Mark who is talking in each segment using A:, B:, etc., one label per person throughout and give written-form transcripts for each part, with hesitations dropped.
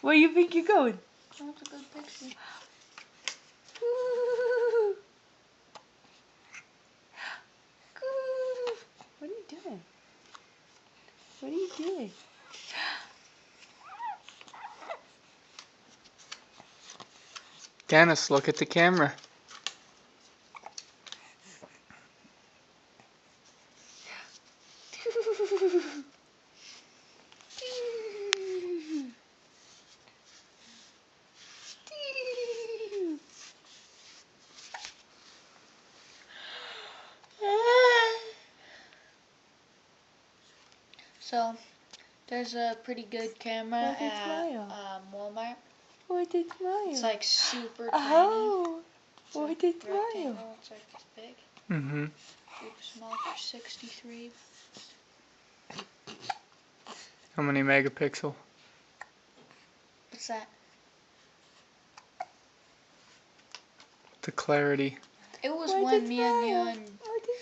A: Where you think you're going?
B: That's a good picture.
A: What are you doing? What are you doing?
C: Dennis, look at the camera.
B: So, there's a pretty good camera
A: Where'd it
B: at
A: smile?
B: Walmart.
A: Where'd it smile?
B: It's like super
A: Oh,
B: tiny.
A: where'd it smile?
B: Rectangle. It's like this big.
C: Mm-hmm.
B: Super small for 63.
C: How many megapixel?
B: What's that?
C: The clarity.
B: It was
A: Where'd
B: when
A: it
B: me and you
A: smile?
B: and
A: Where'd it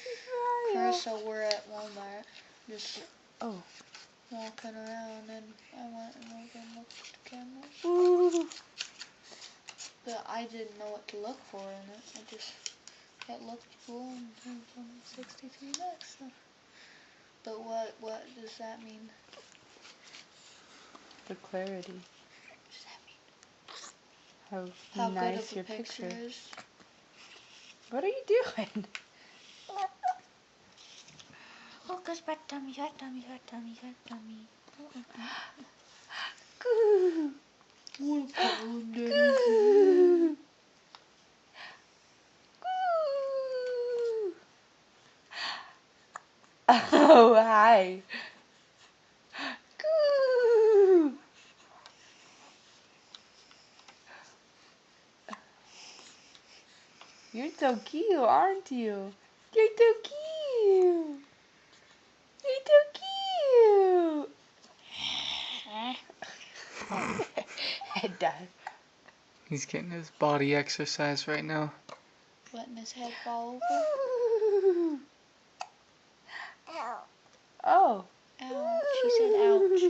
A: smile?
B: Carissa were at Walmart, just
A: Oh.
B: walking around, and I went and over and looked at the cameras.
A: Ooh.
B: But I didn't know what to look for in it. It looked cool, and it was only 63 bucks. So. But what does that mean?
A: The clarity.
B: What does that mean?
A: How
B: How
A: nice
B: good
A: your
B: of a picture
A: picture
B: is.
A: What are you doing?
B: Focus, fat tummy, fat tummy, fat tummy, fat tummy.
A: Goo.
B: What a pound that
A: Goo. Goo. Oh, hi. Goo. You're so cute, aren't you? You're so cute. You're so cute. Head down.
C: He's getting his body exercise right now.
B: Letting his head fall over.
A: Oh.
B: Ouch. He said ouch.